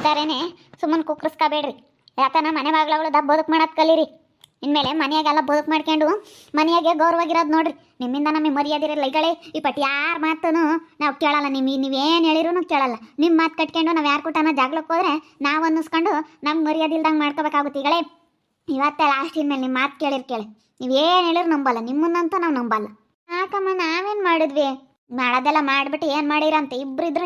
ಇದ್ದಾರೇನೆ ಸುಮ್ಮನೆ ಕುಕ್ಕರ್ಸ್ಕೋಬೇಡ್ರಿ. ಯಾಕನ ಮನೆ ಬಾಗ್ಲಗಳದ ಬದುಕು ಮಾಡೋದು ಕಲೀರಿ. ಇನ್ಮೇಲೆ ಮನೆಯಾಗೆಲ್ಲ ಬದುಕು ಮಾಡ್ಕೊಂಡು ಮನೆಯಾಗೆ ಗೌರವಾಗಿರೋದು ನೋಡ್ರಿ. ನಿಮ್ಮಿಂದ ನಮಗೆ ಮರ್ಯಾದಿರಲ್ಲ ಈಗಳೇ ಈ ಪಟ್ ಯಾರ ಮಾತೂ ನಾವು ಕೇಳಲ್ಲ. ನೀವೇನು ಹೇಳಿರೂ ಕೇಳಲ್ಲ. ನಿಮ್ಮ ಮಾತು ಕಟ್ಕೊಂಡು ನಾವು ಯಾರು ಕೂಟನ ಜಾಗ್ಲಕ್ಕೆ ಹೋದ್ರೆ ನಾವು ಅನ್ನಿಸ್ಕೊಂಡು ನಮ್ಗೆ ಮರ್ಯಾದಿಲ್ದಂಗೆ ಮಾಡ್ಕೋಬೇಕಾಗುತ್ತೆ ಈಗಳೇ. ಇವತ್ತೇ ಲಾಸ್ಟ್ ಇನ್ಮೇಲೆ ನಿಮ್ಮ ಮಾತು ಕೇಳಿ ನೀವೇನು ಹೇಳಿದ್ರು ನಂಬಲ್ಲ, ನಿಮ್ಮನ್ನಂತೂ ನಾವು ನಂಬಲ್ಲ. ಯಾಕಮ್ಮ ನಾವೇನು ಮಾಡಿದ್ವಿ? ಮಾಡೋದೆಲ್ಲ ಮಾಡಿಬಿಟ್ಟು ಏನು ಮಾಡಿರಂತ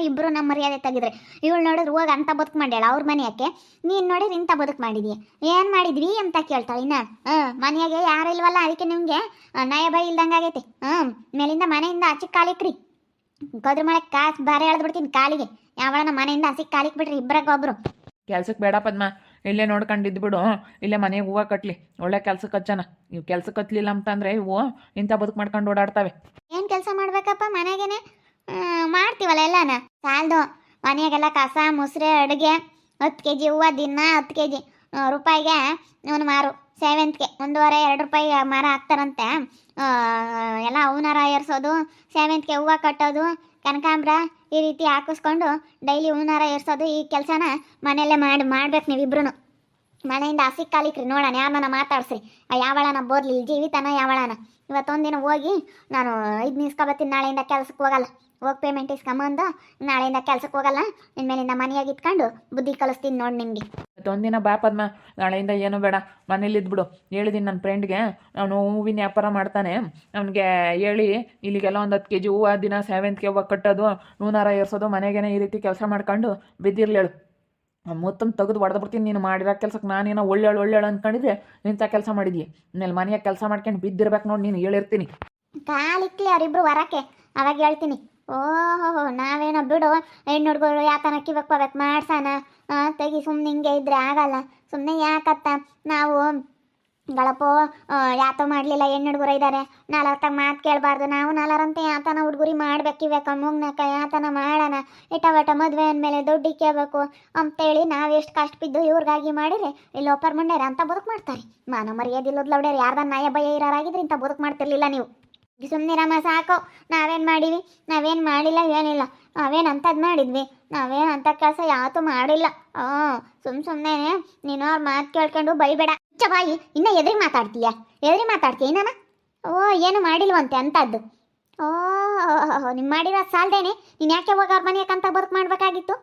ಇಬ್ಬರು ನಮ್ಮ ಮರ್ಯಾದೆ ತೆಗಿದ್ರೆ. ಇವಳು ನೋಡಿದ್ರೆ ಹೋಗಿ ಅಂತ ಬದುಕು ಮಾಡ್ಯಾಳ ಅವ್ರ ಮನೆಯಕ್ಕೆ. ನೀನು ನೋಡಿದ್ರೆ ಇಂಥ ಬದುಕು ಮಾಡಿದ್ವಿ. ಏನು ಮಾಡಿದ್ವಿ ಅಂತ ಕೇಳ್ತಾಳೆ ಇನ್ನು. ಮನೆಯಾಗೆ ಯಾರು ಇಲ್ವಲ್ಲ, ಅದಕ್ಕೆ ನಿಮಗೆ ನಯ ಬೈ ಇಲ್ದಂಗೆ ಆಗೈತೆ. ಮೇಲಿಂದ ಮನೆಯಿಂದ ಆಚೆ ಕಾಲಿಕ್ರಿ. ಕದ್ರ ಮಳೆ ಕಾಸು ಬಾರೆ ಎಳ್ದ್ಬಿಡ್ತೀನಿ ಕಾಲಿಗೆ. ಯಾವಳನ ಮನೆಯಿಂದ ಹಸಿಗೆ ಕಾಲಿಕ್ ಬಿಡ್ರಿ ಇಬ್ಬರಿಗೊಬ್ರು. ಕೆಲ್ಸಕ್ಕೆ ಬೇಡ ಪದ್ಮ, ಇಲ್ಲೇ ನೋಡ್ಕೊಂಡಿದ್ದು ಬಿಡು. ಇಲ್ಲೇ ಮನೆಗೆ ಹೂವು ಕಟ್ಲಿ, ಒಳ್ಳೆ ಕೆಲ್ಸಕ್ಕೆ ಹಚ್ಚನ. ಇವು ಕೆಲ್ಸಕ್ಕೆ ಹತ್ತಲಿಲ್ಲ ಅಂತಂದರೆ ಇವು ಇಂಥ ಬದುಕು ಮಾಡ್ಕೊಂಡು ಓಡಾಡ್ತವೆ. ಏನು ಕೆಲಸ ಮಾಡ್ಬೇಕಪ್ಪ ಮನೆಗೇನೆ? ಮಾಡ್ತೀವಲ್ಲ ಎಲ್ಲನ ಸಾಲದು. ಮನೆಯಾಗೆಲ್ಲ ಕಸ ಮುಸ್ರೆ ಅಡುಗೆ. 10 kg ಹೂವು ದಿನ 10 kg ರೂಪಾಯಿಗೆ ಇವನು ಮಾರು. ಸೇವಂತಿಗೆ 1.5-2 ರೂಪಾಯಿ ಮಾರ ಹಾಕ್ತಾರಂತೆ. ಎಲ್ಲ ಹೂನಾರ ಏರ್ಸೋದು, ಸೇವಂತಿಗೆ ಹೂವು ಕಟ್ಟೋದು, ಕನಕಾಂಬ್ರ ಈ ರೀತಿ ಹಾಕಿಸ್ಕೊಂಡು ಡೈಲಿ ಹೂನಾರ ಏರ್ಸೋದು. ಈ ಕೆಲಸನ ಮನೆಯಲ್ಲೇ ಮಾಡ್ಬೇಕು ನೀವಿಬ್ರು. ಮನೆಯಿಂದ ಹಸಿಗೆ ಕಾಲಿಕ್ರಿ ನೋಡೋಣ, ಯಾರನ್ನ ಮಾತಾಡ್ಸ್ರಿ. ಯಾವಳನ ಬೋರ್ಲಿ ಜೀವಿತನ ಯಾವಳನ. ಇವತ್ತೊಂದಿನ ಹೋಗಿ ನಾನು ಇದು ಇಸ್ಕೊಬತ್ತೀನಿ. ನಾಳೆಯಿಂದ ಕೆಲ್ಸಕ್ಕೆ ಹೋಗಲ್ಲ. ಹೋಗಿ ಪೇಮೆಂಟ್ ಇಸ್ಕೊಂಬಂದು ನಾಳೆಯಿಂದ ಕೆಲ್ಸಕ್ಕೆ ಹೋಗಲ್ಲ. ಇನ್ಮೇಲಿಂದ ಮನೆಯಾಗಿ ಇಟ್ಕೊಂಡು ಬುದ್ಧಿ ಕಲಿಸ್ತೀನಿ ನೋಡಿ ನಿಮಗೆ. ಒಂದಿನ ಬಾ ಪದ್ಮ, ನಾಳೆಯಿಂದ ಏನೂ ಬೇಡ, ಮನೇಲಿ ಇದ್ಬಿಡು. ಹೇಳಿದ್ದೀನಿ ನನ್ನ ಫ್ರೆಂಡ್ಗೆ, ಅವನು ಹೂವಿನ ವ್ಯಾಪಾರ ಮಾಡ್ತಾನೆ. ಅವನಿಗೆ ಹೇಳಿ ಇಲ್ಲಿಗೆಲ್ಲ ಒಂದು 10 kg ಹೂವು ದಿನ ಸೇವಂತಿಗೆ ಹೂವು ಕಟ್ಟೋದು, ನೂನಾರ ಏರ್ಸೋದು, ಮನೆಗೇನೆ ಈ ರೀತಿ ಕೆಲಸ ಮಾಡ್ಕೊಂಡು ಬಿದ್ದಿರ್ಲೇಳು. ಮೊತ್ತಮ್ ತೆಗೆದು ಹೊಡೆದ್ಬಿಡ್ತೀನಿ. ನೀನು ಮಾಡಿರೋ ಕೆಲ್ಸಕ್ಕೆ ನಾನೇನೋ ಒಳ್ಳೆಳು ಅಂದ್ಕೊಂಡಿದ್ರೆ ಇಂಥ ಕೆಲಸ ಮಾಡಿದ್ವಿ. ಆಮೇಲೆ ಮನೆಯಾಗ ಕೆಲಸ ಮಾಡ್ಕೊಂಡು ಬಿದ್ದಿರ್ಬೇಕು ನೋಡಿ. ನೀನು ಹೇಳಿರ್ತೀನಿ ಕಾಲಿಕ್ಲಿ ಅವರಿಬ್ರು ಹೊರಕ್ಕೆ. ಅವಾಗ ಹೇಳ್ತೀನಿ, ಓಹೋ ನಾವೇನೋ ಬಿಡು, ಹೆಣ್ಣು ಹುಡುಗರು ಯಾತನ ಕಿವಕ್ಕೋಬೇಕು ಮಾಡ್ಸೋಣ ತೆಗಿ. ಸುಮ್ಮನೆ ಹಿಂಗೆ ಇದ್ರೆ ಆಗಲ್ಲ. ಸುಮ್ಮನೆ ಯಾಕತ್ತ ನಾವು ಗಳಪೋ ಯಾತೋ ಮಾಡಲಿಲ್ಲ. ಹೆಣ್ಣು ಹುಡುಗರು ಇದ್ದಾರೆ, ನಾಲ್ಕಾಗ ಮಾತು ಕೇಳಬಾರ್ದು. ನಾವು ನಾಲ್ಕರಂತೆ ಯಾತನ ಹುಡುಗರಿ ಮಾಡ್ಬೇಕು. ಇವಾಗ ಮುಗ್ನಕ ಯಾತನ ಮಾಡೋಣ. ಇಟವಟ ಮದುವೆ ಅಂದಮೇಲೆ ದುಡ್ಡು ಕೇಳಬೇಕು ಅಂತೇಳಿ ನಾವು ಎಷ್ಟು ಕಷ್ಟ ಬಿದ್ದು ಇವ್ರಿಗಾಗಿ ಮಾಡಿರಿ ಇಲ್ಲಿ ಒಪ್ಪರ್ ಮುಂಡ್ಯಾರ ಅಂತ ಬದುಕು ಮಾಡ್ತಾರೆ. ಮಾನ ಮರ್ಯಾದಿಲ್ಲದ ಲೌಡ್ಯಾರ ಯಾರ್ದ ನಾಯ ಭಯ ಇರೋರಾಗಿದ್ರೆ ಇಂಥ ಬದುಕು ಮಾಡ್ತಿರ್ಲಿಲ್ಲ ನೀವು. ಸುಮ್ಮನಿರಮ್ಮ ಸಾಕು. ನಾವೇನು ಮಾಡೀವಿ? ನಾವೇನು ಮಾಡಿಲ್ಲ, ಏನಿಲ್ಲ. ನಾವೇನು ಅಂಥದ್ದು ಮಾಡಿದ್ವಿ? ನಾವೇನು ಅಂಥ ಕೆಲಸ ಯಾವತ್ತೂ ಮಾಡಿಲ್ಲ. ಸುಮ್ಮನೆ ನೀನು ಅವ್ರ ಮಾತು ಕೇಳ್ಕೊಂಡು ಬೈಬೇಡ. ಬಾಯಿ ಇನ್ನೂ ಎದುರಿ ಮಾತಾಡ್ತೀಯ ನಾನು. ಏನು ಮಾಡಿಲ್ವಂತೆ ಅಂಥದ್ದು. ನಿಮ್ಮ ಮಾಡಿರೋ ಸಾಲ್ದೇನೆ ನೀನು ಯಾಕೆ ಹೋಗಿ ಅವ್ರ ಮನೆಯಕ್ಕಂತ ಬದುಕು ಮಾಡಬೇಕಾಗಿತ್ತು?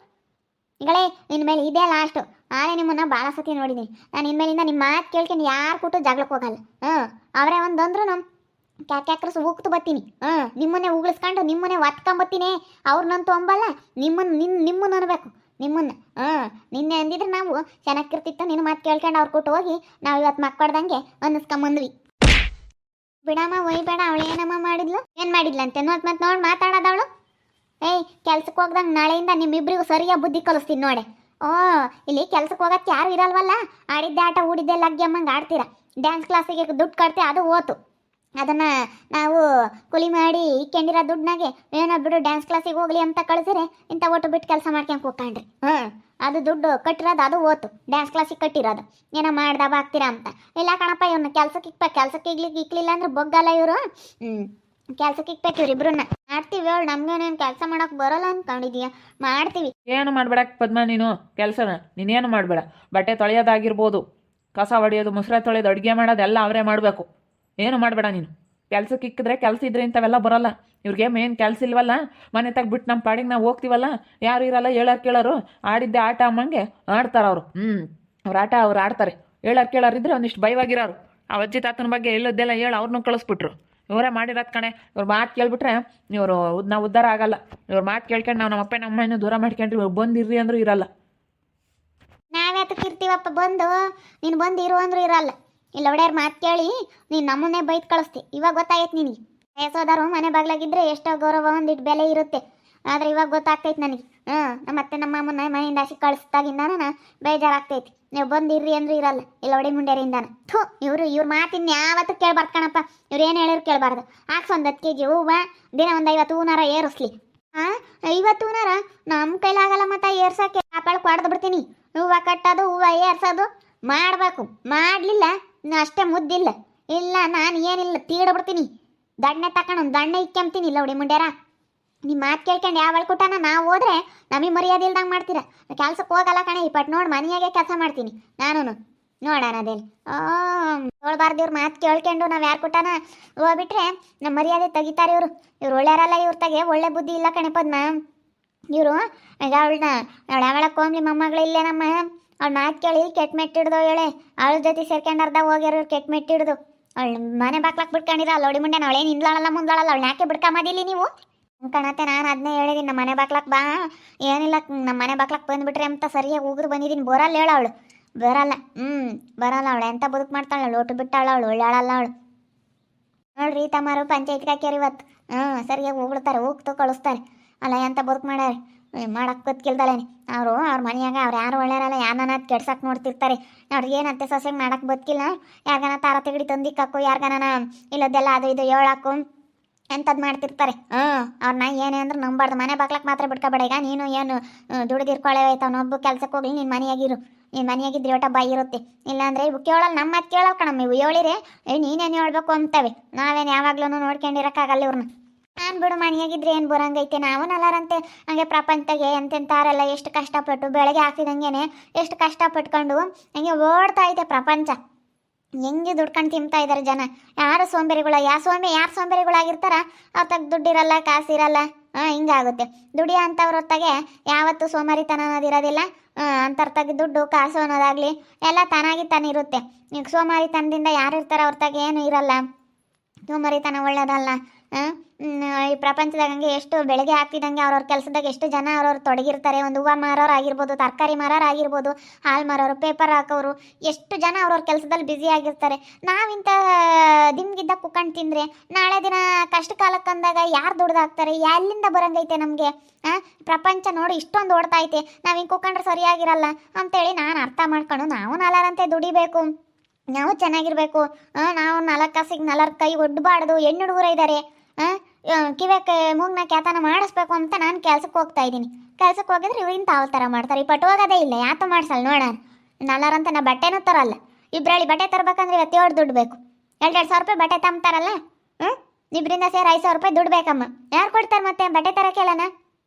ಈಗಳೇ ಇನ್ಮೇಲೆ ಇದೇ ಲಾಸ್ಟು. ನಾನೇ ನಿಮ್ಮನ್ನು ಭಾಳ ಸತಿ ನೋಡಿದ್ದೀನಿ. ನಾನು ಇನ್ಮೇಲಿಂದ ನಿಮ್ಮ ಮಾತು ಕೇಳ್ಕೊಂಡು ಯಾರು ಕೂಟು ಜಗಳಕ್ಕೆ ಹೋಗಲ್ಲ. ಅವರೇ ಒಂದಂದ್ರು ನಮ್ಮ ಕ್ಯಾಕ್ಯಾಕ್ರಸ್ ಉಗ್ತು ಬರ್ತೀನಿ. ನಿಮ್ಮನ್ನೇ ಉಗಿಸ್ಕೊಂಡು ನಿಮ್ಮನ್ನೇ ಒತ್ಕೊಂಬತ್ತೀನಿ. ಅವ್ರನ್ನಂತೂ ಅಂಬಲ್ಲ, ನಿಮ್ಮನ್ನು ಅನ್ಬೇಕು. ನಿಮ್ಮನ್ನು ನಿನ್ನೆ ಅಂದಿದ್ರೆ ನಾವು ಚೆನ್ನಾಗಿರ್ತಿತ್ತು. ನಿನ್ನ ಮಾತು ಕೇಳ್ಕೊಂಡು ಅವ್ರು ಕೊಟ್ಟು ಹೋಗಿ ನಾವು ಇವತ್ತು ಮಕ್ಕಳ್ದಂಗೆ ಅನ್ನಿಸ್ಕೊಂಬಂದ್ವಿ. ಬಿಡಮ್ಮ ಒಯ್ಬೇಡ. ಅವಳು ಏನಮ್ಮ ಮಾಡಿದ್ಲು? ಏನು ಮಾಡಿದ್ಲಂತೆ ಮತ್ತೆ ನೋಡಿ ಮಾತಾಡೋದವಳು. ಕೆಲ್ಸಕ್ಕೆ ಹೋಗ್ದಂಗೆ ನಾಳೆಯಿಂದ ನಿಮ್ಮಿಬ್ಬರಿಗೂ ಸರಿಯಾಗಿ ಬುದ್ಧಿ ಕಲಿಸ್ತೀನಿ ನೋಡಿ. ಇಲ್ಲಿ ಕೆಲ್ಸಕ್ಕೆ ಹೋಗೋಕ್ಕೆ ಯಾರು ಇರಲ್ವಲ್ಲ. ಆಡಿದ್ದೆ ಆಟ ಊಡಿದ್ದೆ ಲಗ್ಗೆಮ್ಮಂಗೆ ಆಡ್ತೀರಾ. ಡ್ಯಾನ್ಸ್ ಕ್ಲಾಸಿಗೆ ದುಡ್ಡು ಕಟ್ತೀವಿ, ಅದು ಓತು. ಅದನ್ನು ನಾವು ಕೂಲಿ ಮಾಡಿ ಇಕ್ಕೊಂಡಿರೋ ದುಡ್ಡನಾಗೆ ಏನೋ ಬಿಡು ಡ್ಯಾನ್ಸ್ ಕ್ಲಾಸಿಗೆ ಹೋಗ್ಲಿ ಅಂತ ಕಳಿಸಿದ್ರೆ ಇಂಥ ಒಟ್ಟು ಬಿಟ್ಟು ಕೆಲಸ ಮಾಡ್ಕೊಂಡು ಕೂತ್ಕೊಂಡ್ರಿ. ಅದು ದುಡ್ಡು ಕಟ್ಟಿರೋದು, ಅದು ಓತು. ಡ್ಯಾನ್ಸ್ ಕ್ಲಾಸಿಗೆ ಕಟ್ಟಿರೋದು ಏನೋ ಮಾಡ್ದಾಗ ಆಗ್ತೀರಾ ಅಂತ. ಇಲ್ಲ ಕಣಪ್ಪ, ಇವನ್ನ ಕೆಲ್ಸಕ್ಕೆ ಇಕ್ಲಿಲ್ಲ ಅಂದ್ರೆ ಬೊಗ್ಗಲ್ಲ ಇವರು. ಕೆಲ್ಸಕ್ಕೆ ಇಕ್ಬೇಕು ಇವ್ರಿಬ್ರನ್ನ. ಮಾಡ್ತೀವಿ ಹೇಳು. ನಮ್ಗೇನೇನು ಕೆಲಸ ಮಾಡೋಕೆ ಬರೋಲ್ಲ ಅಂದ್ಕೊಂಡಿದೀಯ? ಮಾಡ್ತೀವಿ. ಏನು ಮಾಡಬೇಡ ಪದ್ಮ, ನೀನು ಕೆಲಸನ ನೀನೇನು ಮಾಡಬೇಡ. ಬಟ್ಟೆ ತೊಳೆಯೋದಾಗಿರ್ಬೋದು, ಕಸ ಹೊಡೆಯೋದು, ಮುಸ್ರೆ ತೊಳೆಯೋದು, ಅಡುಗೆ ಮಾಡೋದು ಎಲ್ಲ ಅವರೇ ಮಾಡಬೇಕು. ಏನು ಮಾಡಬೇಡ ನೀನು. ಕೆಲ್ಸಕ್ಕೆ ಇಕ್ಕಿದ್ರೆ ಕೆಲಸ ಇದ್ರೆ ಇಂಥವೆಲ್ಲ ಬರೋಲ್ಲ. ಇವ್ರಿಗೆ ಮೇನ್ ಕೆಲಸ ಇಲ್ವಲ್ಲ. ಮನೆ ತಗ್ಬಿಟ್ಟು ನಮ್ಮ ಪಾಡಿಗೆ ನಾವು ಹೋಗ್ತೀವಲ್ಲ, ಯಾರು ಇರಲ್ಲ. ಹೇಳೋರು ಕೇಳೋರು ಆಡಿದ್ದೆ ಆಟ ಅಮ್ಮಂಗೆ ಆಡ್ತಾರೆ ಅವರು. ಅವ್ರ ಆಟ ಅವ್ರು ಆಡ್ತಾರೆ. ಹೇಳೋರು ಕೇಳೋರಿದ್ರೆ ಒಂದಿಷ್ಟು ಭಯವಾಗಿರೋರು. ಆ ಅಜ್ಜಿ ತಾತನ ಬಗ್ಗೆ ಹೇಳೋದೆಲ್ಲ ಹೇಳಿ ಅವ್ರನ್ನೂ ಕಳಿಸ್ಬಿಟ್ರು. ಇವರೇ ಮಾಡಿರೋದು ಕಣೆ. ಇವ್ರ ಮಾತು ಕೇಳ್ಬಿಟ್ರೆ ಇವರು ನಾವು ಉದ್ಧಾರ ಆಗಲ್ಲ. ಇವ್ರ ಮಾತು ಕೇಳ್ಕೊಂಡು ನಾವು ನಮ್ಮ ಅಮ್ಮನೂ ದೂರ ಮಾಡ್ಕೊಂಡ್ರಿ. ಇವ್ರು ಬಂದಿರ್ರಿ ಅಂದ್ರೂ ಇರಲ್ಲ. ನಾವ್ಯಾತಕ್ಕೆ ಇರ್ತೀವಪ್ಪ ಬಂದು? ನೀನು ಬಂದು ಇರು ಅಂದ್ರೂ ಇರಲ್ಲ. ಇಲ್ಲ ಒಡೆಯರ್ ಮಾತು ಕೇಳಿ ನೀನು ನಮ್ಮನ್ನೇ ಬೈದು ಕಳಿಸ್ತಿ. ಇವಾಗ ಗೊತ್ತಾಗೈತೆ ನಿನಗೆ. ವಯಸ್ಸೋದಾರು ಮನೆ ಬಾಗ್ಲಾಗಿದ್ದರೆ ಎಷ್ಟೋ ಗೌರವ ಒಂದಿಟ್ಟು ಬೆಲೆ ಇರುತ್ತೆ. ಆದರೆ ಇವಾಗ ಗೊತ್ತಾಗ್ತೈತೆ ನನಗೆ. ಮತ್ತೆ ನಮ್ಮ ಅಮ್ಮನ ಮನೆಯಿಂದ ಆಚೆ ಕಳಿಸ್ದಾಗಿಂದ ನಾನು ಬೇಜಾರಾಗ್ತೈತಿ. ನೀವು ಬಂದಿರ್ರಿ ಅಂದ್ರೂ ಇರಲ್ಲ. ಇಲ್ಲ ಒಡೆ ಮುಂಡ್ಯಾರಿಂದಾನ ಇವ್ರ ಮಾತಿನ ಯಾವತ್ತೂ ಕೇಳ್ಬಾರ್ದು ಕಣಪ್ಪ. ಇವ್ರು ಏನು ಹೇಳಿದ್ರು ಕೇಳಬಾರ್ದು. ಹಾಕ್ಸ್ ಒಂದು 10 kg ಹೂವು ದಿನ ಒಂದು 50 ಹೂನಾರ ಏರಿಸ್ಲಿ. 50 ಹೂನಾರ ನಮ್ಮ ಕೈಲಾಗಲ್ಲ. ಮತ್ತೆ ಏರ್ಸೋಕ್ಕೆ ಆಪಾಳಕ್ಕೆ ಹೊಡೆದು ಬಿಡ್ತೀನಿ. ಹೂವು ಕಟ್ಟೋದು, ಹೂವು ಏರ್ಸೋದು ಮಾಡಬೇಕು. ಮಾಡಲಿಲ್ಲ ಅಷ್ಟೇ ಮುದ್ದಿಲ್ಲ. ಇಲ್ಲ ನಾನು ಏನಿಲ್ಲ ತೀಡ್ಬಿಡ್ತೀನಿ. ದಂಡೆ ತಗೊಂಡು ದಂಡೆ ಇಕ್ಕೊಂತೀನಿ. ಇಲ್ಲ ಹೊಡಿ ಮುಂಡ್ಯಾರ ನಿಮ್ಮ ಮಾತು ಕೇಳ್ಕೊಂಡು ಯಾವ ಕುಟನ ನಾವು ಹೋದ್ರೆ ನಮಗೆ ಮರ್ಯಾದೆ ಇಲ್ದಂಗೆ ಮಾಡ್ತೀರ. ಕೆಲ್ಸಕ್ಕೆ ಹೋಗಲ್ಲ ಕಣೆ, ಇಪ್ಪಟ್ಟು ನೋಡಿ ಮನೆಯಾಗೆ ಕೆಲಸ ಮಾಡ್ತೀನಿ ನಾನು. ನೋಡೋಣ ಅದೇನು ನೋಡ್ಬಾರ್ದು ಇವ್ರ ಮಾತು ಕೇಳ್ಕೊಂಡು ನಾವು ಯಾರು ಕುಟನ ಹೋಗ್ಬಿಟ್ರೆ ನಮ್ಮ ಮರ್ಯಾದೆ ತೆಗಿತಾರೆ ಇವರು. ಇವ್ರು ಒಳ್ಳೆಯರಲ್ಲ, ಇವ್ರ ತಗೆ ಒಳ್ಳೆ ಬುದ್ಧಿ ಇಲ್ಲ ಕಣೆ ಪದ್ಮ. ಇವರು ಈಗ ಅವಳನ್ನ ಅವಳ ಕೋಮ್ಲಿ ಮೊಮ್ಮಗಳು ಇಲ್ಲೇ ನಮ್ಮ ಅವ್ಳ ಮಾತು ಕೇಳಿ ಕೆಟ್ಟ ಮೆಟ್ಟಿಡ್ದು ಹೇಳೆ. ಅವಳ ಜೊತೆ ಸೇರ್ಕೊಂಡು ಅರ್ಧ ಹೋಗ್ಯಾರ ಕೆಟ್ಟ ಮೆಟ್ಟಿಡ್ದು. ಅವಳು ಮನೆ ಬಾಕ್ಲಾಕ್ ಬಿಟ್ಕೊಂಡಿರ ಲೋಡಿ ಮುಂಡೆ ಅವಳೇನು ಹಿಂದ್ಲಾಳಲ್ಲ ಮುಂದ್ಲಾಳಲ್ಲ, ಅವಳು ಯಾಕೆ ಬಿಡ್ಕೊಂಬದಿಲ್ಲ ನೀವು ಕಣತೆ. ನಾನು ಅದನ್ನೇ ಹೇಳಿದ್ದೀನಿ, ನಮ್ಮ ಮನೆ ಬಾಕ್ಲಾಕ್ ಬಾ, ಏನಿಲ್ಲ ನಮ್ಮ ಮನೆ ಬಾಕ್ಲಾಕ್ ಬಂದುಬಿಟ್ರೆ ಅಂತ ಸರಿಯಾಗಿ ಉಗುರು ಬಂದಿದ್ದೀನಿ. ಬರಲ್ಲ ಹೇಳ ಅವಳು, ಬರಲ್ಲ. ಬರಲ್ಲ ಅವಳು, ಎಂತ ಬದುಕು ಮಾಡ್ತಾಳೆ ಅವಳು, ಒಟ್ಟು ಬಿಟ್ಟಾಳ ಅವಳು, ಒಳ್ಳೆಯಾಳಲ್ಲ ಅವಳು. ನೋಡ್ರಿ ತಮ್ಮಾರು ಪಂಚಾಯತ್ಗೆ ಹಾಕ್ಯಾರ ಇವತ್ತು. ಸರಿಯಾಗಿ ಹೋಗ್ಬಿಡ್ತಾರೆ, ಹೋಗ್ತು ಕಳಿಸ್ತಾರೆ. ಅಲ್ಲ ಎಂತ ಬದುಕು ಮಾಡ್ಯಾರ, ಮಾಡಕ್ಕೆ ಗೊತ್ತಿಲ್ದಲೇನೆ ಅವರು. ಅವ್ರ ಮನೆಯಾಗ ಅವ್ರು ಯಾರು ಒಳ್ಳೆಯರಲ್ಲ, ಯಾರನ್ನ ಕೆಡ್ಸಕ್ಕೆ ನೋಡ್ತಿರ್ತಾರೆ. ಅವ್ರಿಗೆ ಏನಂತೆ ಸೊಸೆಗೆ ಮಾಡಕ್ಕೆ ಬದುಕಿಲ್ಲ, ಯಾರ್ಗನ ತಾರ ತೆಗಡಿ ತಂದಿಕ್ಕಾಕು, ಯಾರ್ಗನ ಇಲ್ಲದೆಲ್ಲ ಅದು ಇದು ಹೇಳಾಕು ಎಂಥದ್ದು ಮಾಡ್ತಿರ್ತಾರೆ. ಅವ್ರನ್ನ ಏನೇ ಅಂದ್ರೆ ನಂಬಾರ್ದು. ಮನೆ ಬಾಕ್ಲಕ್ಕೆ ಮಾತ್ರ ಬಿಡ್ಕೊಬೇಡ. ಈಗ ನೀನು ಏನು ದುಡಿದಿರ್ಕೊಳ್ಳೇವೈತೆ, ಅವನೊಬ್ಬ ಕೆಲ್ಸಕ್ಕೆ ಹೋಗ್ಲಿ, ನಿನ್ನ ಮನೆಯಾಗಿರು. ನೀನು ಮನೆಯಾಗಿದ್ರೆ ಒಟ್ಟ ಬಾಯಿ ಇರುತ್ತೆ. ಇಲ್ಲಾಂದರೆ ಇವು ಕೇಳಲ್ಲ, ನಮ್ಮ ಮಾತು ಕೇಳಲ್ಲ ಕಣಮ್ಮ. ಇವು ಹೇಳಿರಿ ನೀನೇನು ಹೇಳ್ಬೇಕು ಅಂತವೆ. ನಾವೇನು ಯಾವಾಗ್ಲೂ ನೋಡ್ಕೊಂಡಿರೋಕ್ಕಾಗಲ್ಲ ಇವ್ರನ್ನ. ನಾನು ಬಿಡು ಮನೆಯಾಗಿದ್ರೆ ಏನು ಬರಂಗೈತೆ, ನಾವು ನಲ್ಲರಂತೆ ಹಂಗೆ ಪ್ರಪಂಚದಾಗೆ ಎಂತೆಂತಾರೆಲ್ಲ ಎಷ್ಟು ಕಷ್ಟಪಟ್ಟು ಬೆಳಗ್ಗೆ ಹಾಕಿದಂಗೆ ಎಷ್ಟು ಕಷ್ಟಪಟ್ಕೊಂಡು ಹಂಗೆ ಓಡ್ತಾ ಐತೆ ಪ್ರಪಂಚ. ಹೆಂಗೆ ದುಡ್ಕೊಂಡು ತಿಂತಾ ಇದ್ದಾರೆ ಜನ. ಯಾರು ಯಾರು ಸೋಂಬೇರಿಗಳಾಗಿರ್ತಾರ ಅವ್ರ ತಗ ದುಡ್ಡಿರಲ್ಲ, ಕಾಸಿರಲ್ಲ. ಹಿಂಗಾಗುತ್ತೆ. ದುಡಿಯೋ ಅಂಥವ್ರ ಹೊತ್ತಾಗೆ ಯಾವತ್ತೂ ಸೋಮಾರಿತನ ಅನ್ನೋದಿರೋದಿಲ್ಲ. ಅಂಥವ್ರ ತಗ ದುಡ್ಡು ಕಾಸು ಅನ್ನೋದಾಗಲಿ ಎಲ್ಲ ತಾನಾಗಿತ್ತಾನಿರುತ್ತೆ. ಈಗ ಸೋಮಾರಿತನದಿಂದ ಯಾರು ಇರ್ತಾರೆ ಅವ್ರ ತಗ ಏನೂ ಇರಲ್ಲ. ಸೋಮಾರಿತನ ಒಳ್ಳೇದಲ್ಲ. ಈ ಪ್ರಪಂಚದಾಗ ಹಂಗೆ ಎಷ್ಟು ಬೆಳಗ್ಗೆ ಹಾಕ್ತಿದ್ದಂಗೆ ಅವ್ರವ್ರ ಕೆಲಸದಾಗ ಎಷ್ಟು ಜನ ಅವ್ರವ್ರು ತೊಡಗಿರ್ತಾರೆ. ಒಂದು ಹೂವು ಮಾರೋರು ಆಗಿರ್ಬೋದು, ತರಕಾರಿ ಮಾರೋರು ಆಗಿರ್ಬೋದು, ಹಾಲು ಮಾರೋರು, ಪೇಪರ್ ಹಾಕೋರು, ಎಷ್ಟು ಜನ ಅವ್ರವ್ರ ಕೆಲಸದಲ್ಲಿ ಬ್ಯುಸಿ ಆಗಿರ್ತಾರೆ. ನಾವಿಂಥ ದಿಮ್ಗಿದ್ದ ಕುಕ್ಕಂಡು ತಿಂದರೆ ನಾಳೆ ದಿನ ಕಷ್ಟ ಕಾಲಕ್ಕೆ ಅಂದಾಗ ಯಾರು ದುಡ್ದಾಕ್ತಾರೆ? ಎಲ್ಲಿಂದ ಬರಂಗೈತೆ ನಮಗೆ? ಪ್ರಪಂಚ ನೋಡಿ ಇಷ್ಟೊಂದು ಓಡ್ತಾ ಐತೆ, ನಾವು ಹಿಂಗೆ ಕುಕ್ಕಂಡ್ರೆ ಸರಿಯಾಗಿರಲ್ಲ ಅಂತೇಳಿ ನಾನು ಅರ್ಥ ಮಾಡ್ಕೊಂಡು ನಾವು ನಾಲ್ಕರಂತೆ ದುಡಿಬೇಕು, ನಾವು ಚೆನ್ನಾಗಿರ್ಬೇಕು. ನಾವು 4 ಕಾಸಿಗೆ 4 ಕೈ ಒಡ್ಬಾರ್ದು. ಹೆಣ್ಣು ಹುಡುಗರು ಇದ್ದಾರೆ, ಕಿವ್ಯಾಕೆ ಮೂಗ್ನ ಕ್ಯಾತನ ಮಾಡಿಸ್ಬೇಕು ಅಂತ ನಾನು ಕೆಲ್ಸಕ್ಕೆ ಹೋಗ್ತಾ ಇದ್ದೀನಿ. ಕೆಲ್ಸಕ್ಕೆ ಹೋಗಿದ್ರೆ ಇವ್ರು ಇಂಥ ಥರ ಮಾಡ್ತಾರೆ. ಈ ಪಟ್ಟು ಹೋಗೋದೇ ಇಲ್ಲ, ಯಾತ ಮಾಡ್ಸಲ್ಲ ನೋಡೋಣ. ನಲ್ಲರಂತ ನಾ ಬಟ್ಟೆನೂ ತರಲ್ಲ. ಇಬ್ಬರಲ್ಲಿ ಬಟ್ಟೆ ತರಬೇಕಂದ್ರೆ ಇವತ್ತು 7 ದುಡ್ಡು ಬೇಕು. 2,2 ಸಾವಿರ ರೂಪಾಯಿ ಬಟ್ಟೆ ತಂತಾರಲ್ಲ, ಇಬ್ಬರಿಂದ ಸೇರಿ 5,000 ರೂಪಾಯಿ ದುಡ್ಡು ಬೇಕಮ್ಮ. ಯಾರು ಕೊಡ್ತಾರೆ ಮತ್ತೆ ಬಟ್ಟೆ ತರಕ್ಕೆಲ್ಲನ?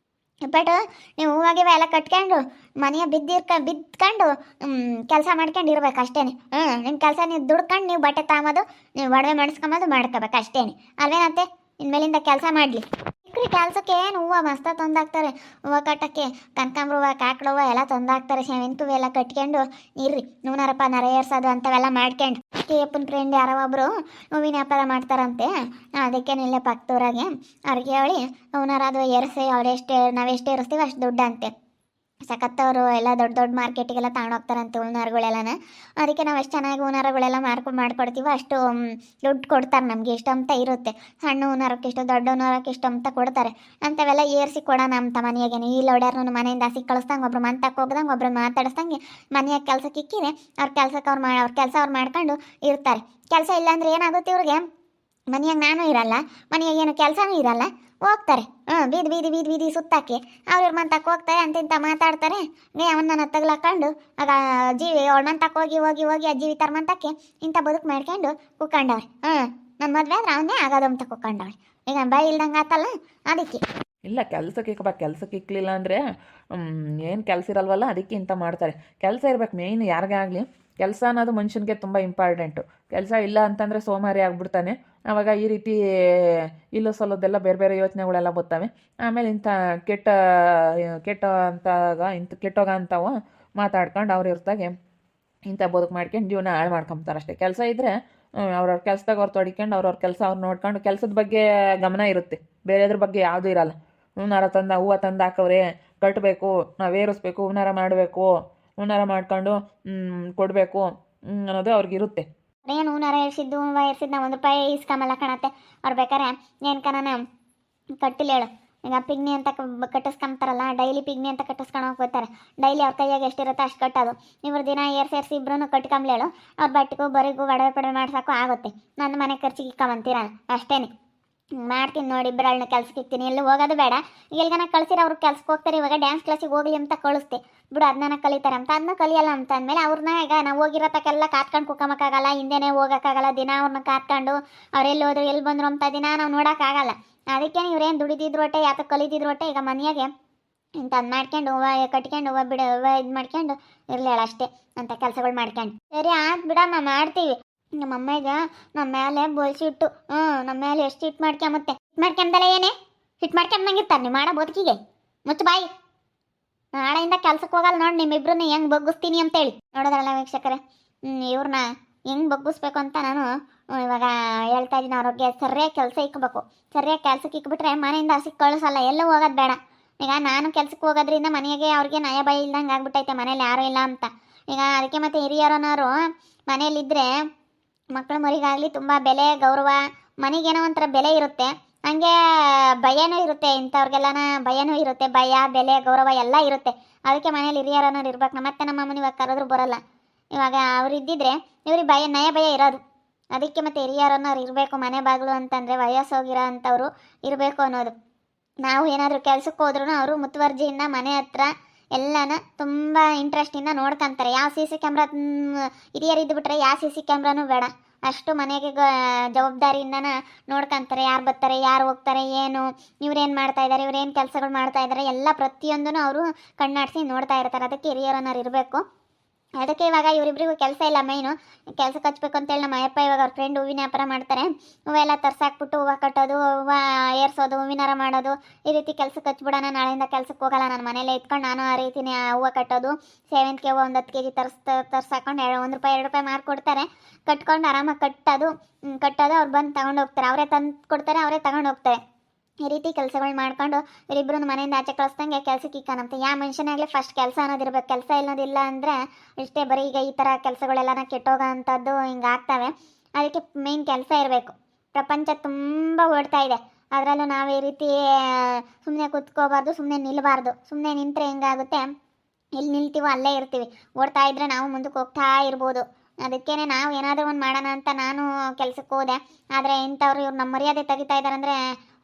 ಬಟ್ ನೀವು ಹೂವಾಗಿವೆ ಎಲ್ಲ ಕಟ್ಕೊಂಡು ಮನೆಯ ಬಿದ್ಕೊಂಡು ಕೆಲಸ ಮಾಡ್ಕೊಂಡು ಇರ್ಬೇಕು ಅಷ್ಟೇ. ನಿಮ್ಮ ಕೆಲಸ ನೀವು ದುಡ್ಕೊಂಡು ನೀವು ಬಟ್ಟೆ ತಗೊಂಬೋದು, ನೀವು ಒಡವೆ ಮಾಡಿಸ್ಕೊಂಬೋದು ಮಾಡ್ಕೋಬೇಕು ಅಷ್ಟೇ. ಅಲ್ವೇನಂತೆ ಇನ್ಮೇಲಿಂದ ಕೆಲಸ ಮಾಡಲಿ. ಸಿಕ್ಕ್ರಿ ಕೆಲ್ಸಕ್ಕೆ ಏನು ಹೂವು ಮಸ್ತ ತಂದಾಕ್ತಾರೆ. ಹೂವು ಕಟ್ಟಕ್ಕೆ ಕನಕಾಂಬ್ರ ಹೂವು, ಕಾಕಡ ಹೂವು ಎಲ್ಲ ತಂದಾಕ್ತಾರೆ. ಸೇವಂತಿಗೆ ಹೂವು ಎಲ್ಲ ಕಟ್ಕೊಂಡು ಇರ್ರಿ. ನೂನರಪ್ಪ ನರ ಏರ್ಸೋದು ಅಂಥವೆಲ್ಲ ಮಾಡ್ಕೊಂಡು ಅಪ್ಪನ ಫ್ರೆಂಡ್ ಯಾರೋ ಒಬ್ಬರು ಹೂವಿನ ವ್ಯಾಪಾರ ಮಾಡ್ತಾರಂತೆ. ಅದಕ್ಕೆ ಇಲ್ಲೇ ಪಕ್ಕದೂರಾಗೆ ಅವ್ರಿಗೆ ಹೇಳಿ ಹೂನಾರ ಅದು ಏರಿಸಿ ನಾವೆಷ್ಟು ಏರಿಸ್ತೀವಿ ಅಷ್ಟು ದುಡ್ಡು ಅಂತೆ. ಸಖತ್ತವರು ಎಲ್ಲ ದೊಡ್ಡ ದೊಡ್ಡ ಮಾರ್ಕೆಟಿಗೆಲ್ಲ ತಗೊಂಡೋಗ್ತಾರಂತೆ ಹೂನಾರಗಳೆಲ್ಲನ. ಅದಕ್ಕೆ ನಾವು ಎಷ್ಟು ಚೆನ್ನಾಗಿ ಹೂನಾರಗಳೆಲ್ಲ ಮಾಡ್ಕೊಡ್ತೀವೋ ಅಷ್ಟು ದುಡ್ಡು ಕೊಡ್ತಾರೆ ನಮಗೆ. ಇಷ್ಟು ಅಂತ ಇರುತ್ತೆ. ಸಣ್ಣ ಹೂನಾರಕ್ಕೆ ಇಷ್ಟು, ದೊಡ್ಡ ಹೂನಾರಕ್ಕೆ ಇಷ್ಟು ಅಂತ ಕೊಡ್ತಾರೆ. ಅಂಥವೆಲ್ಲ ಏರಿಸಿ ಕೊಡೋಣ ಅಂತ ಮನೆಯಾಗೇನೆ. ಈ ಲೋಡ್ಯಾರನ್ನು ಮನೆಯಿಂದ ಹಸಿ ಕಳಿಸ್ದಂಗೆ, ಒಬ್ರು ಮಂತಕ್ಕೆ ಹೋಗ್ದಂಗೆ, ಒಬ್ರು ಮಾತಾಡಿಸ್ದಂಗೆ ಮನೆಯಾಗ ಕೆಲ್ಸಕ್ಕೆ ಇಕ್ಕಿದೆ. ಅವ್ರ ಕೆಲಸಕ್ಕೆ ಅವ್ರ ಕೆಲಸ ಅವ್ರು ಮಾಡ್ಕೊಂಡು ಇರ್ತಾರೆ. ಕೆಲಸ ಇಲ್ಲಾಂದ್ರೆ ಏನಾಗುತ್ತೆ ಇವ್ರಿಗೆ? ಮನೆಯಾಗ ನಾನು ಇರಲ್ಲ, ಮನೆಯಾಗ ಏನು ಕೆಲಸನೂ ಇರಲ್ಲ. ಹೋಗ್ತಾರೆ ಬೀದಿ ಸುತ್ತಾಕಿ ಅವ್ರ ಮಂತಕ್ಕೆ ಹೋಗ್ತಾರೆ, ಅಂತಿಂತ ಮಾತಾಡ್ತಾರೆ. ಅವನ್ನ ತಗ್ಲಾಕೊಂಡು ಆಗ ಅವಳ ಮಂತಕ್ಕೆ ಹೋಗಿ ಆ ಜೀವಿ ಮಂತಕ್ಕೆ ಇಂಥ ಬದುಕು ಮಾಡ್ಕೊಂಡು ಕುಕ್ಕಂಡವ್ರೆ. ನನ್ನ ಮದುವೆ ಆದ್ರೆ ಅವನ್ನೇ ಆಗೋದಂತ ಕುಕ್ಕಂಡವ್ರೆ. ಈಗ ಬಾಯಿ ಇಲ್ದಂಗೆ ಆತಲ್ಲ ಅದಕ್ಕೆ. ಇಲ್ಲ, ಕೆಲಸಕ್ಕೆ ಕೆಲಸಕ್ಕೆ ಇಕ್ಕಲಿಲ್ಲ ಅಂದರೆ ಏನು ಕೆಲಸ ಇರಲ್ವಲ್ಲ, ಅದಕ್ಕೆ ಇಂಥ ಮಾಡ್ತಾರೆ. ಕೆಲಸ ಇರ್ಬೇಕು ಮೇಯ್ನ್ ಯಾರಿಗೇ ಆಗಲಿ. ಕೆಲಸ ಅನ್ನೋದು ಮನುಷ್ಯನಿಗೆ ತುಂಬ ಇಂಪಾರ್ಟೆಂಟು. ಕೆಲಸ ಇಲ್ಲ ಅಂತಂದರೆ ಸೋಮಾರಿ ಆಗ್ಬಿಡ್ತಾನೆ. ಆವಾಗ ಈ ರೀತಿ ಇಲ್ಲೋ ಸಲ್ಲೋದೆಲ್ಲ ಬೇರೆ ಬೇರೆ ಯೋಚನೆಗಳೆಲ್ಲ ಬರ್ತವೆ. ಆಮೇಲೆ ಇಂಥ ಕೆಟ್ಟೋಗ ಅಂತಾವ ಮಾತಾಡ್ಕೊಂಡು ಅವ್ರು ಇರ್ತಾಗೆ ಇಂಥ ಬದುಕು ಮಾಡ್ಕೊಂಡು ಜೀವನ ಹಾಳು ಮಾಡ್ಕೊತಾರೆ ಅಷ್ಟೇ. ಕೆಲಸ ಇದ್ದರೆ ಅವ್ರವ್ರ ಕೆಲಸದಾಗ ಅವ್ರು ತೊಡಿಕೊಂಡು ಅವ್ರವ್ರ ಕೆಲಸ ಅವ್ರು ನೋಡ್ಕೊಂಡು ಕೆಲಸದ ಬಗ್ಗೆ ಗಮನ ಇರುತ್ತೆ, ಬೇರೆದ್ರ ಬಗ್ಗೆ ಯಾವುದೂ ಇರಲ್ಲ. ಹೂನಾರ ಹೂವು ತಂದು ಹಾಕವ್ರೆ ಕಟ್ಟಬೇಕು, ನಾವು ಏರಿಸ್ಬೇಕು, ಹೂನಾರ ಮಾಡಬೇಕು, ಹೂನಾರ ಮಾಡ್ಕೊಂಡು ಕೊಡಬೇಕು ಅನ್ನೋದು ಅವ್ರಿಗಿರುತ್ತೆ. ಏನು ಹೂನಾರ ಏರ್ಸಿದ್ದು ಹೂವು ಏರ್ಸಿದ್ದು ನಾವು 1 ರೂಪಾಯಿ ಇಸ್ಕೊಂಬಲ್ಲ ಕಣತ್ತೆ. ಅವ್ರು ಬೇಕಾರೆ ಏನು ಕಣ ಕಟ್ಟಿಲ್ಲ ಹೇಳು. ಈಗ ಪಿಗ್ನಿ ಅಂತ ಕಟ್ಟಿಸ್ಕೊಂತಾರಲ್ಲ, ಡೈಲಿ ಪಿಗ್ನಿ ಅಂತ ಕಟ್ಟಿಸ್ಕೊಂಡು ಹೋಗ್ತಾರೆ. ಡೈಲಿ ಅವ್ರ ಕೈಯಾಗ ಎಷ್ಟಿರುತ್ತೆ ಅಷ್ಟು ಕಟ್ಟೋದು. ಇವ್ರು ದಿನ ಏರ್ಸಿ ಇಬ್ರು ಕಟ್ಕೊಂಬ್ಲೇಳು. ಅವ್ರ ಬಟ್ಟೆಗೂ ಬರಿಗೂ ಒಡವೆ ಪಡವೆ ಮಾಡ್ಸೋಕ್ಕೂ ಆಗುತ್ತೆ. ನನ್ನ ಮನೆ ಖರ್ಚಿಗೆ ಇಕ್ಕೊಂಬಂತೀರ ಅಷ್ಟೇ. ಮಾಡ್ತೀನಿ ನೋಡಿ, ಇಬ್ಬರಳನ್ನ ಕೆಲ್ಸಕ್ಕೆ ಇಕ್ತೀನಿ. ಎಲ್ಲೂ ಹೋಗೋದು ಬೇಡ. ಎಲ್ಗನ ಕಳ್ಸಿರೋ ಅವ್ರು ಕೆಲ್ಸಕ್ಕೆ ಹೋಗ್ತಾರೆ. ಇವಾಗ ಡ್ಯಾನ್ಸ್ ಕ್ಲಾಸಿಗೆ ಹೋಗ್ಲಿ ಅಂತ ಕಳಿಸ್ತೆ ಬಿಡು, ಅದನ್ನ ಕಲಿತಾರೆ ಅಂತ. ಅದನ್ನ ಕಲಿಯಲ್ಲ ಅಂತ ಅಂದಮೇಲೆ ಅವ್ರನ್ನ ಈಗ ನಾವು ಹೋಗಿರೋತಕ್ಕೆಲ್ಲ ಕಾತ್ಕೊಂಡು ಕುಕ್ಕಮಕ್ಕಾಗಲ್ಲ, ಹಿಂದೆನೇ ಹೋಗೋಕ್ಕಾಗಲ್ಲ. ದಿನ ಅವ್ರನ್ನ ಕಾತ್ಕೊಂಡು ಅವ್ರೆಲ್ಲಿ ಹೋದ್ರು ಎಲ್ಲಿ ಬಂದರು ಅಂತ ದಿನ ನಾವು ನೋಡೋಕ್ಕಾಗಲ್ಲ. ಅದಕ್ಕೆ ಇವ್ರೇನು ದುಡಿದಿದ್ರು ಒಟ್ಟೆ ಯಾಕೆ ಕಲಿತಿದ್ರು ಒಟ್ಟೆ ಈಗ ಮನೆಯಾಗೆ ಇಂಥದ್ದು ಮಾಡ್ಕೊಂಡು ಹೂವು ಕಟ್ಕೊಂಡು ಹೂವು ಬಿಡ ಹೂವು ಇದು ಮಾಡ್ಕೊಂಡು ಇರಲಿ ಅಷ್ಟೇ ಅಂತ ಕೆಲಸಗಳು ಮಾಡ್ಕೊಂಡು ಸರಿ ಆಯ್ತು ಬಿಡಮ್ಮ ಮಾಡ್ತೀವಿ. ನಮ್ಮ ಅಮ್ಮ ಈಗ ನಮ್ಮ ಮೇಲೆ ಬೋಳ್ಸಿಟ್ಟು ನಮ್ಮ ಮೇಲೆ ಎಷ್ಟು ಹಿಟ್ಟು ಮಾಡ್ಕೊಂಬತ್ತೆ ಮಾಡ್ಕೊಂಬಲ್ಲ ಏನೇ ಹಿಟ್ಟು ಮಾಡ್ಕೊಂಬಂಗಿರ್ತಾರೆ ನೀವು ಮಾಡೋ ಬದುಕಿಗೆ ಮುಚ್ಚು ಬಾಯಿ. ನಾಳೆಯಿಂದ ಕೆಲ್ಸಕ್ಕೆ ಹೋಗಲ್ಲ ನೋಡಿ ನಿಮ್ಮಿಬ್ರನ್ನ ಹೆಂಗೆ ಬಗ್ಗಿಸ್ತೀನಿ ಅಂತೇಳಿ ನೋಡೋದ್ರಲ್ಲ ವೀಕ್ಷಕರೇ. ಇವ್ರನ್ನ ಹೆಂಗೆ ಬಗ್ಗಿಸ್ಬೇಕು ಅಂತ ನಾನು ಇವಾಗ ಹೇಳ್ತಾ ಇದ್ದೀನಿ. ಅವ್ರಿಗೆ ಸರಿಯಾಗಿ ಕೆಲಸ ಇಕ್ಬೇಕು. ಸರಿಯಾಗಿ ಕೆಲ್ಸಕ್ಕೆ ಇಕ್ಬಿಟ್ರೆ ಮನೆಯಿಂದ ಹಸಿಗೆ ಕಳಿಸಲ್ಲ, ಎಲ್ಲೂ ಹೋಗೋದು ಬೇಡ. ಈಗ ನಾನು ಕೆಲ್ಸಕ್ಕೆ ಹೋಗೋದ್ರಿಂದ ಮನೆಗೆ ಅವ್ರಿಗೆ ನಯ ಭಯ ಇಲ್ದಂಗೆ ಆಗ್ಬಿಟ್ಟೈತೆ, ಮನೇಲಿ ಯಾರೂ ಇಲ್ಲ ಅಂತ. ಈಗ ಅದಕ್ಕೆ ಮತ್ತೆ ಹಿರಿಯರನವರು ಮನೇಲಿದ್ದರೆ ಮಕ್ಕಳ ಮರಿಗಾಗಲಿ ತುಂಬ ಬೆಲೆ ಗೌರವ, ಮನೆಗೇನೋ ಒಂಥರ ಬೆಲೆ ಇರುತ್ತೆ, ಹಂಗೆ ಭಯನೂ ಇರುತ್ತೆ. ಇಂಥವ್ರಿಗೆಲ್ಲನ ಭಯನೂ ಇರುತ್ತೆ, ಭಯ ಬೆಲೆ ಗೌರವ ಎಲ್ಲ ಇರುತ್ತೆ. ಅದಕ್ಕೆ ಮನೇಲಿ ಹಿರಿಯರನ್ನೋರು ಇರ್ಬೇಕು. ಮತ್ತೆ ನಮ್ಮ ಅಮ್ಮನ ಇವಾಗ ಕರೆದ್ರು ಬರೋಲ್ಲ. ಇವಾಗ ಅವ್ರು ಇದ್ದಿದ್ರೆ ಇವ್ರಿಗೆ ಭಯ ನಯ ಭಯ ಇರೋದು. ಅದಕ್ಕೆ ಮತ್ತೆ ಹಿರಿಯರನ್ನೋರು ಇರಬೇಕು ಮನೆ ಬಾಗಿಲು ಅಂತಂದರೆ ವಯಸ್ಸೋಗಿರೋ ಅಂಥವ್ರು ಇರಬೇಕು ಅನ್ನೋದು. ನಾವು ಏನಾದರೂ ಕೆಲ್ಸಕ್ಕೆ ಹೋದ್ರೂ ಅವರು ಮುತುವರ್ಜಿಯಿಂದ ಮನೆ ಹತ್ರ ಎಲ್ಲನ ತುಂಬ ಇಂಟ್ರೆಸ್ಟಿಂದ ನೋಡ್ಕೊಂತಾರೆ. ಯಾವ ಸಿ ಸಿ ಕ್ಯಾಮ್ರಾ ಹಿರಿಯರು ಇದ್ದುಬಿಟ್ರೆ ಯಾವ ಸಿ ಸಿ ಕ್ಯಾಮ್ರಾನೂ ಬೇಡ, ಅಷ್ಟು ಮನೆಗೆ ಜವಾಬ್ದಾರಿಯಿಂದನ ನೋಡ್ಕೊಂತಾರೆ. ಯಾರು ಬರ್ತಾರೆ ಯಾರು ಹೋಗ್ತಾರೆ, ಏನು ಇವ್ರೇನು ಮಾಡ್ತಾ ಇದ್ದಾರೆ, ಇವ್ರೇನು ಕೆಲಸಗಳು ಮಾಡ್ತಾ ಇದ್ದಾರೆ ಎಲ್ಲ ಪ್ರತಿಯೊಂದೂ ಅವರು ಕಣ್ಣಾಡಿಸಿ ನೋಡ್ತಾ ಇರ್ತಾರೆ. ಅದಕ್ಕೆ ಹಿರಿಯರನ್ನೋರು ಇರಬೇಕು. ಅದಕ್ಕೆ ಇವಾಗ ಇವರಿಬ್ರಿಗೂ ಕೆಲಸ ಇಲ್ಲ. ಮೈನು ಕೆಲಸಕ್ಕೆ ಹಚ್ಬೇಕು ಅಂತೇಳಿ ನಮ್ಮ ಅಯ್ಯಪ್ಪ ಇವಾಗ ಅವ್ರ ಫ್ರೆಂಡ್ ಹೂವಿನ ವ್ಯಾಪಾರ ಮಾಡ್ತಾರೆ. ಹೂವೆಲ್ಲ ತರ್ಸಾಕ್ಬಿಟ್ಟು ಹೂವು ಕಟ್ಟೋದು, ಹೂವು ಏರ್ಸೋದು, ಹೂವಿನಾರ ಮಾಡೋದು, ಈ ರೀತಿ ಕೆಲಸಕ್ಕೆ ಹಚ್ಬಿಡೋಣ. ನಾಳೆಯಿಂದ ಕೆಲಸಕ್ಕೆ ಹೋಗಲ್ಲ, ನಾನು ಮನೇಲೆ ಇಟ್ಕೊಂಡು ನಾನು ಆ ರೀತಿನೇ ಹೂವು ಕಟ್ಟೋದು, ಸೇವಂತಿಗೆ ಹೂವು ಒಂದು 10 kg ತರ್ಸಾಕೊಂಡು ₹1 2 ಮಾರ್ಕೊಡ್ತಾರೆ. ಕಟ್ಕೊಂಡು ಆರಾಮಾಗಿ ಕಟ್ಟೋದು ಅವ್ರು ಬಂದು ತಗೊಂಡು ಹೋಗ್ತಾರೆ. ಅವರೇ ತಂದು ಕೊಡ್ತಾರೆ, ಅವರೇ ತಗೊಂಡು ಹೋಗ್ತಾರೆ. ಈ ರೀತಿ ಕೆಲಸಗಳು ಮಾಡ್ಕೊಂಡು ಇವರಿಬ್ಬರು ಮನೆಯಿಂದ ಆಚೆ ಕಳಿಸ್ದಂಗೆ ಕೆಲಸಕ್ಕೆ ಇಕ್ಕಾನಂತೆ. ಯಾವ ಮನುಷ್ಯನಾಗಲಿ ಫಸ್ಟ್ ಕೆಲಸ ಅನ್ನೋದಿರ್ಬೇಕು. ಕೆಲಸ ಅನ್ನೋದಿಲ್ಲ ಅಂದರೆ ಇಷ್ಟೇ ಬರೀ ಈಗ ಈ ಥರ ಕೆಲಸಗಳೆಲ್ಲನ ಕೆಟ್ಟೋಗೋ ಅಂಥದ್ದು ಹಿಂಗೆ ಆಗ್ತವೆ. ಅದಕ್ಕೆ ಮೇಯ್ನ್ ಕೆಲಸ ಇರಬೇಕು. ಪ್ರಪಂಚ ತುಂಬ ಓಡ್ತಾ ಇದೆ, ಅದರಲ್ಲೂ ನಾವು ಈ ರೀತಿ ಸುಮ್ಮನೆ ಕೂತ್ಕೋಬಾರ್ದು, ಸುಮ್ಮನೆ ನಿಲ್ಲಬಾರ್ದು. ಸುಮ್ಮನೆ ನಿಂತರೆ ಹೆಂಗಾಗುತ್ತೆ, ಎಲ್ಲಿ ನಿಲ್ತೀವೋ ಅಲ್ಲೇ ಇರ್ತೀವಿ. ಓಡ್ತಾ ಇದ್ದರೆ ನಾವು ಮುಂದಕ್ಕೆ ಹೋಗ್ತಾ ಇರ್ಬೋದು. ಅದಕ್ಕೇ ನಾವು ಏನಾದರೂ ಒಂದು ಮಾಡೋಣ ಅಂತ ನಾನು ಕೆಲಸಕ್ಕೆ ಹೋದೆ. ಆದರೆ ಇಂಥವ್ರು ಇವ್ರು ನಮ್ಮ ಮರ್ಯಾದೆ ತೆಗಿತಾ ಇದ್ದಾರೆ ಅಂದರೆ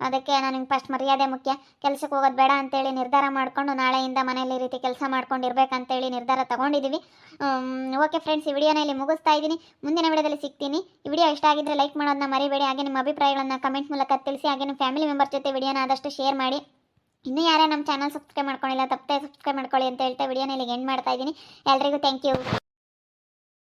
ಅದಕ್ಕೆ ನನಗೆ ಫಸ್ಟ್ ಮರ್ಯಾದೆ ಮುಖ್ಯ. ಕೆಲಸಕ್ಕೆ ಹೋಗೋದು ಬೇಡ ಅಂತೇಳಿ ನಿರ್ಧಾರ ಮಾಡಿಕೊಂಡು ನಾಳೆಯಿಂದ ಮನೇಲಿ ಈ ರೀತಿ ಕೆಲಸ ಮಾಡ್ಕೊಂಡಿರ್ಬೇಕಂತೇಳಿ ನಿರ್ಧಾರ ತೊಗೊಂಡಿದ್ದೀವಿ. ಓಕೆ ಫ್ರೆಂಡ್ಸ್, ಈ ವಿಡಿಯೋನ ಇಲ್ಲಿ ಮುಗಿಸ್ತಾ ಇದ್ದೀನಿ. ಮುಂದಿನ ವಿಡಿಯೋದಲ್ಲಿ ಸಿಗ್ತೀನಿ. ಈ ವಿಡಿಯೋ ಇಷ್ಟ ಆಗಿದ್ದರೆ ಲೈಕ್ ಮಾಡೋದನ್ನ ಮರಿಬೇಡಿ. ಹಾಗೆ ನಿಮ್ಮ ಅಭಿಪ್ರಾಯಗಳನ್ನು ಕಮೆಂಟ್ ಮೂಲಕ ತಿಳಿಸಿ. ಹಾಗೆ ನಿಮ್ಮ ಫ್ಯಾಮಿಲಿ ಮೆಂಬರ್ಸ್ ಜೊತೆ ವಿಡಿಯೋನ ಆದಷ್ಟು ಶೇರ್ ಮಾಡಿ. ಇನ್ನೂ ಯಾರೇ ನಮ್ಮ ಚಾನಲ್ ಸಬ್ಸ್ಕ್ರೈಬ್ ಮಾಡ್ಕೊಂಡಿಲ್ಲ ತಪ್ಪದೆ ಸಬ್ಸ್ಕ್ರೈಬ್ ಮಾಡ್ಕೊಳ್ಳಿ ಅಂತ ಹೇಳ್ತಾ ವಿಡಿಯೋನ ಇಲ್ಲಿಗೆ ಎಂಡ್ ಮಾಡ್ತಾ ಇದ್ದೀನಿ. ಎಲ್ರಿಗೂ ಥ್ಯಾಂಕ್ ಯು.